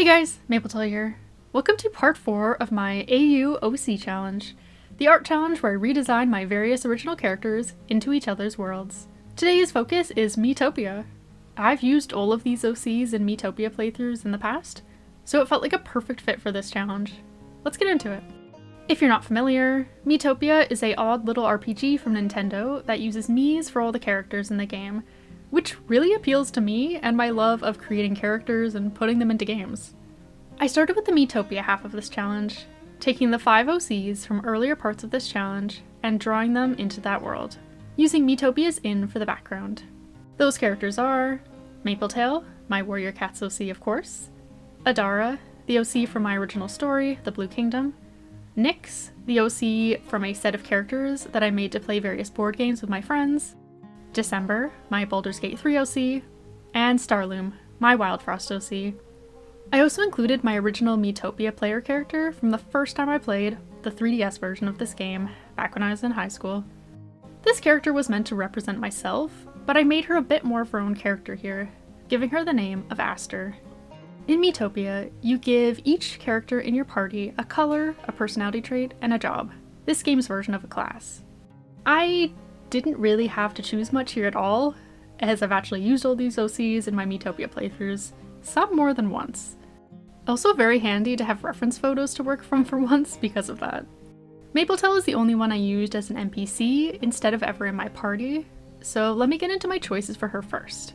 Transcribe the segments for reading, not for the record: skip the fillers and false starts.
Hey guys, Mapletail here. Welcome to part 4 of my AU OC challenge, the art challenge where I redesign my various original characters into each other's worlds. Today's focus is Miitopia. I've used all of these OCs in Miitopia playthroughs in the past, so it felt like a perfect fit for this challenge. Let's get into it. If you're not familiar, Miitopia is an odd little RPG from Nintendo that uses Miis for all the characters in the game, which really appeals to me and my love of creating characters and putting them into games. I started with the Miitopia half of this challenge, taking the 5 OCs from earlier parts of this challenge and drawing them into that world, using Miitopia's inn for the background. Those characters are Mapletail, my Warrior Cats OC of course, Adara, the OC from my original story, The Blue Kingdom, Nyx, the OC from a set of characters that I made to play various board games with my friends, December, my Baldur's Gate 3 OC, and Starloom, my Wild Frost OC. I also included my original Miitopia player character from the first time I played the 3DS version of this game, back when I was in high school. This character was meant to represent myself, but I made her a bit more of her own character here, giving her the name of Aster. In Miitopia, you give each character in your party a color, a personality trait, and a job, this game's version of a class. I didn't really have to choose much here at all, as I've actually used all these OCs in my Miitopia playthroughs, some more than once. Also very handy to have reference photos to work from for once because of that. Mapletail is the only one I used as an NPC instead of ever in my party, so let me get into my choices for her first.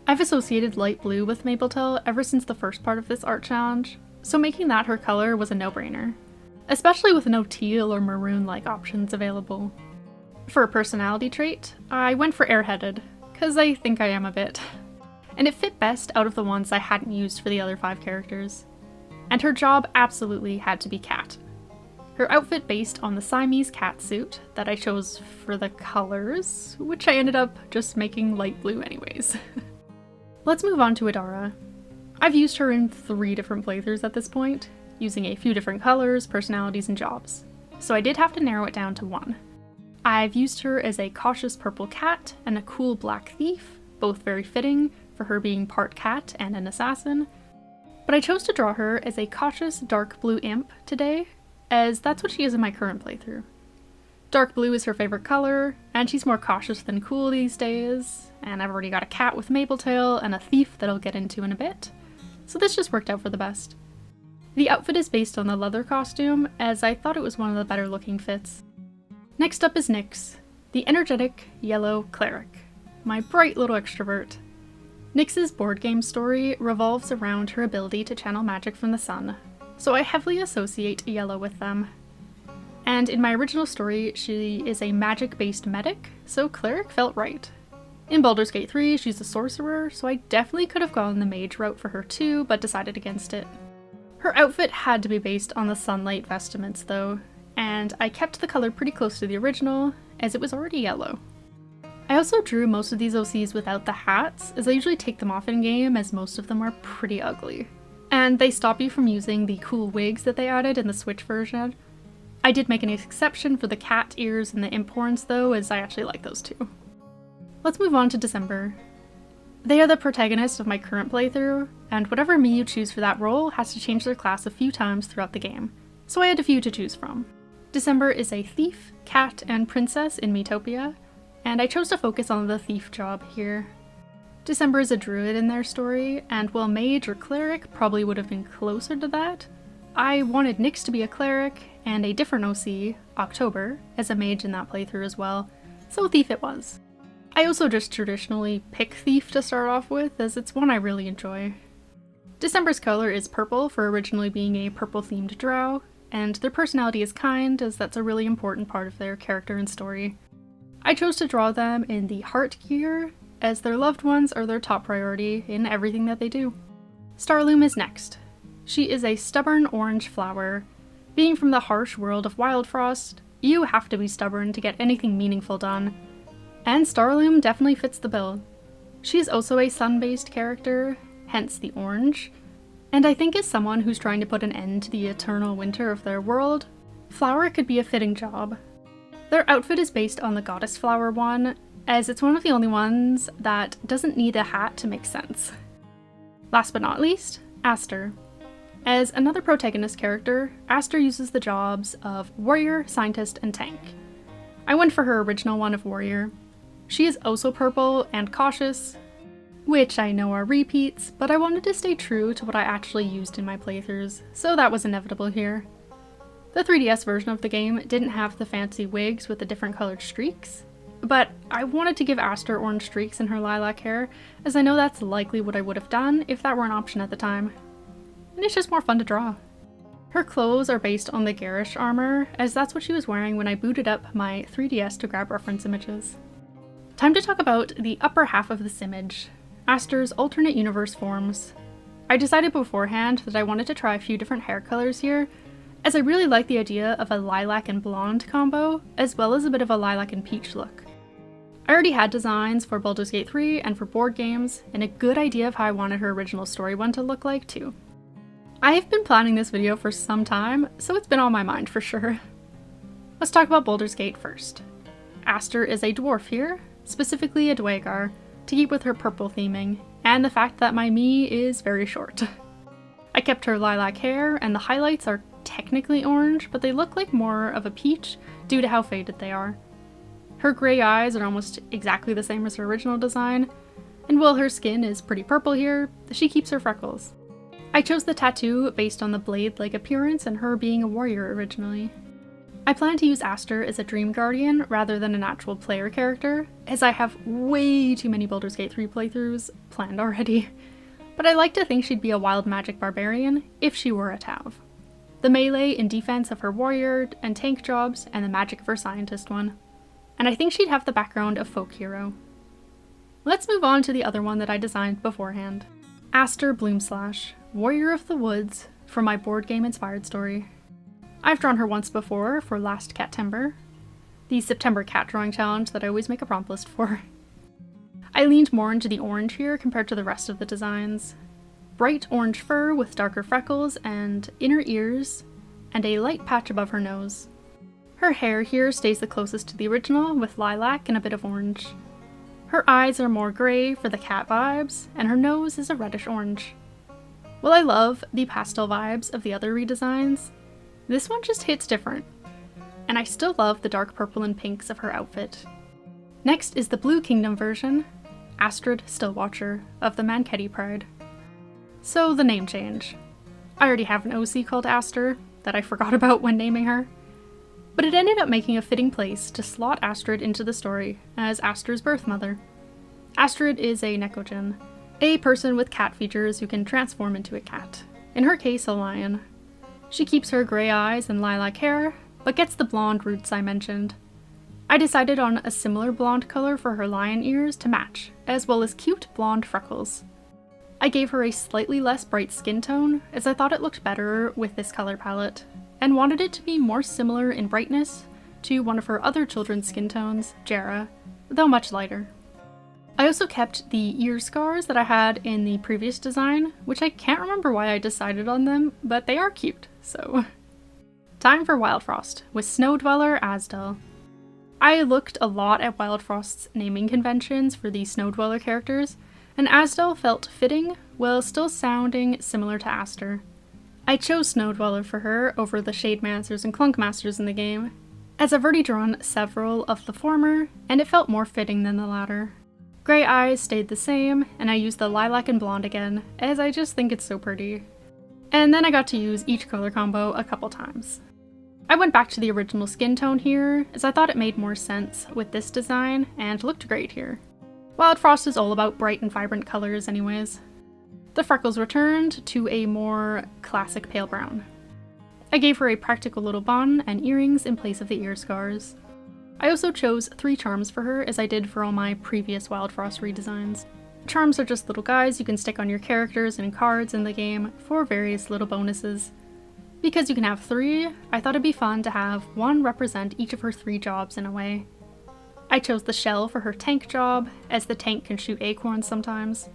I've associated light blue with Mapletail ever since the first part of this art challenge, so making that her color was a no-brainer, especially with no teal or maroon-like options available. For a personality trait, I went for airheaded, cause I think I am a bit. And it fit best out of the ones I hadn't used for the other 5 characters. And her job absolutely had to be cat. Her outfit based on the Siamese cat suit that I chose for the colors, which I ended up just making light blue anyways. Let's move on to Adara. I've used her in 3 different playthroughs at this point, using a few different colors, personalities, and jobs. So I did have to narrow it down to 1. I've used her as a cautious purple cat and a cool black thief, both very fitting for her being part cat and an assassin, but I chose to draw her as a cautious dark blue imp today, as that's what she is in my current playthrough. Dark blue is her favorite color, and she's more cautious than cool these days, and I've already got a cat with Mapletail and a thief that I'll get into in a bit, so this just worked out for the best. The outfit is based on the leather costume, as I thought it was one of the better looking fits. Next up is Nyx, the energetic yellow cleric, my bright little extrovert. Nyx's board game story revolves around her ability to channel magic from the sun, so I heavily associate yellow with them. And in my original story, she is a magic-based medic, so cleric felt right. In Baldur's Gate 3, she's a sorcerer, so I definitely could have gone the mage route for her too, but decided against it. Her outfit had to be based on the sunlight vestiments though, and I kept the color pretty close to the original, as it was already yellow. I also drew most of these OCs without the hats, as I usually take them off in-game as most of them are pretty ugly. And they stop you from using the cool wigs that they added in the Switch version. I did make an exception for the cat ears and the imp horns though, as I actually like those too. Let's move on to December. They are the protagonists of my current playthrough, and whatever me you choose for that role has to change their class a few times throughout the game, so I had a few to choose from. December is a thief, cat, and princess in Miitopia, and I chose to focus on the thief job here. December is a druid in their story, and while mage or cleric probably would have been closer to that, I wanted Nyx to be a cleric, and a different OC, October, as a mage in that playthrough as well, so thief it was. I also just traditionally pick thief to start off with, as it's one I really enjoy. December's color is purple for originally being a purple-themed drow, and their personality is kind, as that's a really important part of their character and story. I chose to draw them in the heart gear, as their loved ones are their top priority in everything that they do. Starloom is next. She is a stubborn orange flower. Being from the harsh world of Wild Frost, you have to be stubborn to get anything meaningful done, and Starloom definitely fits the bill. She is also a sun-based character, hence the orange, and I think as someone who's trying to put an end to the eternal winter of their world, flower could be a fitting job. Their outfit is based on the goddess flower one, as it's one of the only ones that doesn't need a hat to make sense. Last but not least, Aster. As another protagonist character, Aster uses the jobs of warrior, scientist, and tank. I went for her original one of warrior. She is also purple and cautious, which I know are repeats, but I wanted to stay true to what I actually used in my playthroughs, so that was inevitable here. The 3DS version of the game didn't have the fancy wigs with the different colored streaks, but I wanted to give Aster orange streaks in her lilac hair, as I know that's likely what I would have done if that were an option at the time. And it's just more fun to draw. Her clothes are based on the garish armor, as that's what she was wearing when I booted up my 3DS to grab reference images. Time to talk about the upper half of this image, Aster's alternate universe forms. I decided beforehand that I wanted to try a few different hair colors here, as I really like the idea of a lilac and blonde combo, as well as a bit of a lilac and peach look. I already had designs for Baldur's Gate 3 and for board games, and a good idea of how I wanted her original story one to look like too. I have been planning this video for some time, so it's been on my mind for sure. Let's talk about Baldur's Gate first. Aster is a dwarf here, specifically a Dwagar, to keep with her purple theming, and the fact that my Mii is very short. I kept her lilac hair, and the highlights are technically orange, but they look like more of a peach due to how faded they are. Her grey eyes are almost exactly the same as her original design, and while her skin is pretty purple here, she keeps her freckles. I chose the tattoo based on the blade-like appearance and her being a warrior originally. I plan to use Aster as a Dream Guardian rather than an actual player character, as I have way too many Baldur's Gate 3 playthroughs planned already, but I like to think she'd be a wild magic barbarian if she were a Tav. The melee and defense of her warrior and tank jobs, and the magic of her scientist one. And I think she'd have the background of folk hero. Let's move on to the other one that I designed beforehand. Aster Bloomslash, Warrior of the Woods, for my board game inspired story. I've drawn her once before for Last Cattember, the September cat drawing challenge that I always make a prompt list for. I leaned more into the orange here compared to the rest of the designs. Bright orange fur with darker freckles and inner ears, and a light patch above her nose. Her hair here stays the closest to the original, with lilac and a bit of orange. Her eyes are more grey for the cat vibes, and her nose is a reddish orange. While I love the pastel vibes of the other redesigns, this one just hits different, and I still love the dark purple and pinks of her outfit. Next is the Blue Kingdom version, Astrid Stillwatcher of the Manketti Pride. So the name change. I already have an OC called Aster that I forgot about when naming her, but it ended up making a fitting place to slot Astrid into the story as Aster's birth mother. Astrid is a Nekogen, a person with cat features who can transform into a cat, in her case a lion. She keeps her grey eyes and lilac hair, but gets the blonde roots I mentioned. I decided on a similar blonde color for her lion ears to match, as well as cute blonde freckles. I gave her a slightly less bright skin tone, as I thought it looked better with this color palette, and wanted it to be more similar in brightness to one of her other children's skin tones, Jera, though much lighter. I also kept the ear scars that I had in the previous design, which I can't remember why I decided on them, but they are cute, so. Time for Wildfrost, with Snow Dweller Asdel. I looked a lot at Wildfrost's naming conventions for the Snow Dweller characters, and Asdel felt fitting, while still sounding similar to Aster. I chose Snow Dweller for her over the Shademancers and Clunkmasters in the game, as I've already drawn several of the former, and it felt more fitting than the latter. Grey eyes stayed the same, and I used the lilac and blonde again, as I just think it's so pretty. And then I got to use each color combo a couple times. I went back to the original skin tone here, as I thought it made more sense with this design, and looked great here. Wildfrost is all about bright and vibrant colors anyways. The freckles returned to a more classic pale brown. I gave her a practical little bun and earrings in place of the ear scars. I also chose 3 charms for her, as I did for all my previous Wildfrost redesigns. Charms are just little guys you can stick on your characters and cards in the game for various little bonuses. Because you can have 3, I thought it'd be fun to have one represent each of her 3 jobs in a way. I chose the shell for her tank job, as the tank can shoot acorns sometimes.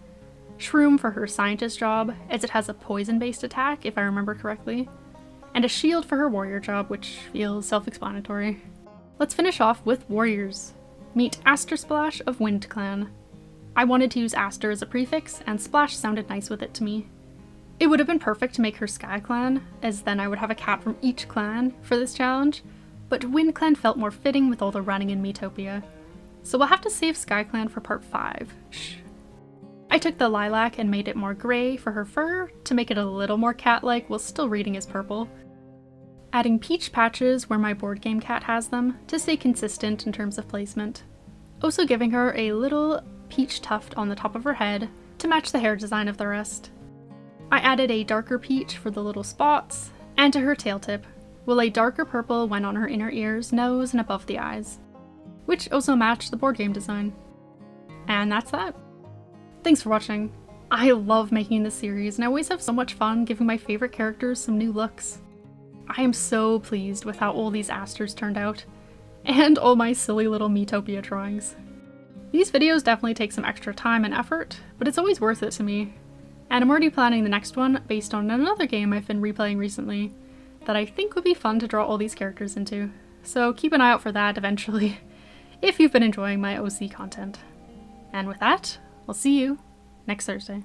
Shroom for her scientist job, as it has a poison-based attack, if I remember correctly. And a shield for her warrior job, which feels self-explanatory. Let's finish off with warriors. Meet Aster Splash of Wind Clan. I wanted to use Aster as a prefix, and Splash sounded nice with it to me. It would have been perfect to make her Sky Clan, as then I would have a cat from each clan for this challenge, but Wind Clan felt more fitting with all the running in Miitopia. So we'll have to save Sky Clan for part 5. Shh. I took the lilac and made it more grey for her fur to make it a little more cat-like while still reading as purple. Adding peach patches where my board game cat has them to stay consistent in terms of placement. Also giving her a little peach tuft on the top of her head to match the hair design of the rest. I added a darker peach for the little spots, and to her tail tip, while a darker purple went on her inner ears, nose, and above the eyes, which also matched the board game design. And that's that. Thanks for watching. I love making this series, and I always have so much fun giving my favorite characters some new looks. I am so pleased with how all these asters turned out, and all my silly little Miitopia drawings. These videos definitely take some extra time and effort, but it's always worth it to me. And I'm already planning the next one based on another game I've been replaying recently that I think would be fun to draw all these characters into. So keep an eye out for that eventually, if you've been enjoying my OC content. And with that, I'll see you next Thursday.